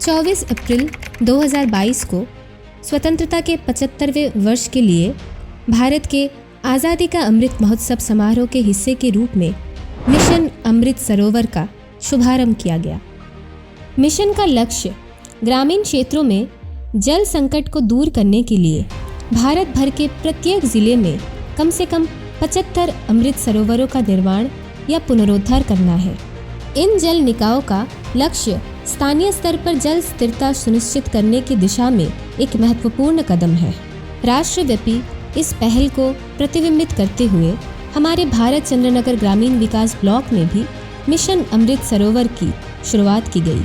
24 अप्रैल 2022 को स्वतंत्रता के 75वें वर्ष के लिए भारत के आज़ादी का अमृत महोत्सव समारोह के हिस्से के रूप में मिशन अमृत सरोवर का शुभारंभ किया गया। मिशन का लक्ष्य ग्रामीण क्षेत्रों में जल संकट को दूर करने के लिए भारत भर के प्रत्येक जिले में कम से कम 75 अमृत सरोवरों का निर्माण या पुनरुद्धार करना है। इन जल निकायों का लक्ष्य स्थानीय स्तर पर जल स्थिरता सुनिश्चित करने की दिशा में एक महत्वपूर्ण कदम है। राष्ट्रव्यापी इस पहल को प्रतिबिंबित करते हुए हमारे भारत चंद्रनगर ग्रामीण विकास ब्लॉक में भी मिशन अमृत सरोवर की शुरुआत की गई।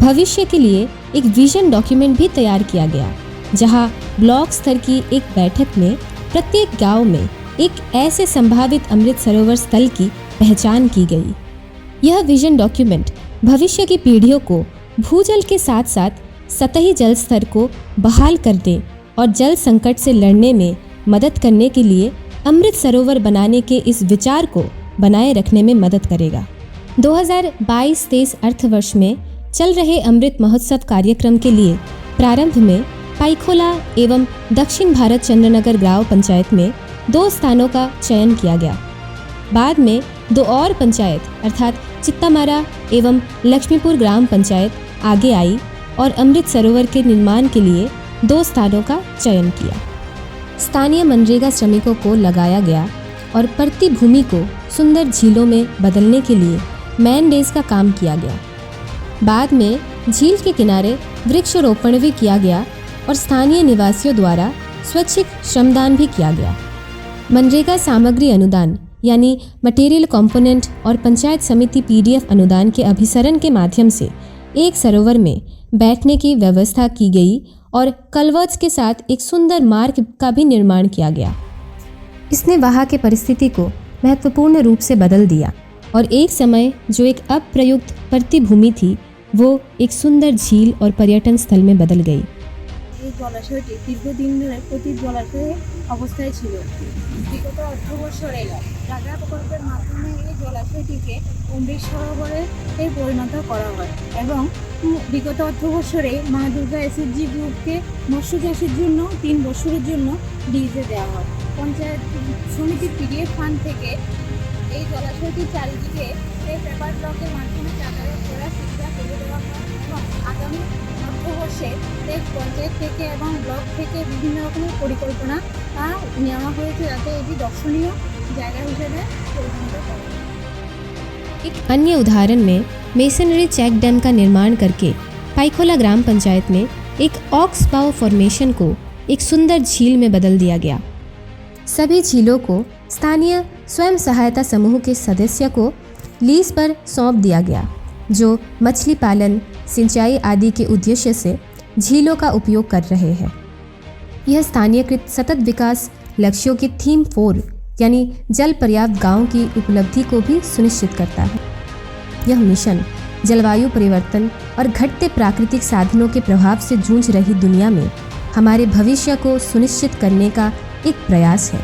भविष्य के लिए एक विजन डॉक्यूमेंट भी तैयार किया गया, जहां ब्लॉक स्तर की एक बैठक में प्रत्येक गांव में एक ऐसे संभावित अमृत सरोवर स्थल की पहचान की गई। यह विजन डॉक्यूमेंट भविष्य की पीढ़ियों को भूजल के साथ साथ सतही जल स्तर को बहाल करने और जल संकट से लड़ने में मदद करने के लिए अमृत सरोवर बनाने के इस विचार को बनाए रखने में मदद करेगा। 2022-23 अर्थवर्ष में चल रहे अमृत महोत्सव कार्यक्रम के लिए प्रारंभ में पाइखोला एवं दक्षिण भारत चंद्रनगर ग्राम पंचायत में 2 स्थानों का चयन किया गया। बाद में 2 और पंचायत अर्थात चित्तामारा एवं लक्ष्मीपुर ग्राम पंचायत आगे आई और अमृत सरोवर के निर्माण के लिए 2 स्थानों का चयन किया। स्थानीय मनरेगा श्रमिकों को लगाया गया और पड़ती भूमि को सुंदर झीलों में बदलने के लिए मैनडेज का काम किया गया। बाद में झील के किनारे वृक्षारोपण भी किया गया और स्थानीय निवासियों द्वारा स्वैच्छिक श्रमदान भी किया गया। मनरेगा सामग्री अनुदान यानी मटेरियल कंपोनेंट और पंचायत समिति PDF अनुदान के अभिसरण के माध्यम से एक सरोवर में बैठने की व्यवस्था की गई और कलवर्ट्स के साथ एक सुंदर मार्ग का भी निर्माण किया गया। इसने वहाँ के परिस्थिति को महत्वपूर्ण रूप से बदल दिया और एक समय जो एक अप्रयुक्त पड़ती भूमि थी वो एक सुंदर झील और पर्यटन स्थल में बदल गई। এই জলাশয়টি দীর্ঘদিন ধরে প্রতি জলাশয়ে অবস্থায় ছিল। বিগত 18 বছরে রাজা প্রকল্পের মাধ্যমে এই জলাশয়টিকে অমৃত সরোবরে পরিণত করা হয় এবং বিগত 18 বছরে মা দুর্গা SHG গ্রুপকে মৎস্য চাষের জন্য 3 বছরের জন্য লিজে দেওয়া হয়। পঞ্চায়েত সমিতি PDF ফান্ড থেকে এই জলাশয়টির চারিদিকে এই পেপার ব্লকের মাধ্যমে যাতায়াত করার সুবিধা করে দেওয়া হয় এবং আগামী অর্থবর্ষে পঞ্চায়েত থেকে এবং ব্লক থেকে বিভিন্ন রকমের পরিকল্পনা নেওয়া হয়েছে যাতে এটি দর্শনীয় জায়গা হিসেবে পরিণত করে। एक अन्य उदाहरण में मेसनरी चेक डैम का निर्माण करके पाइखोला ग्राम पंचायत में एक ऑक्स बाउ फॉर्मेशन को एक सुंदर झील में बदल दिया गया। सभी झीलों को स्थानीय स्वयं सहायता समूह के सदस्य को लीज पर सौंप दिया गया, जो मछली पालन, सिंचाई आदि के उद्देश्य से झीलों का उपयोग कर रहे हैं। यह स्थानीयकृत सतत विकास लक्ष्यों की थीम 4 यानी जल पर्याप्त गांव की उपलब्धि को भी सुनिश्चित करता है। यह मिशन जलवायु परिवर्तन और घटते प्राकृतिक साधनों के प्रभाव से जूझ रही दुनिया में हमारे भविष्य को सुनिश्चित करने का एक प्रयास है।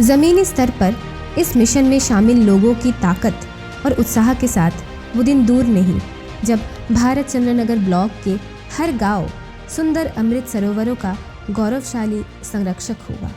ज़मीनी स्तर पर इस मिशन में शामिल लोगों की ताकत और उत्साह के साथ वो दिन दूर नहीं जब भारत चंद्रनगर ब्लॉक के हर गांव सुंदर अमृत सरोवरों का गौरवशाली संरक्षक होगा।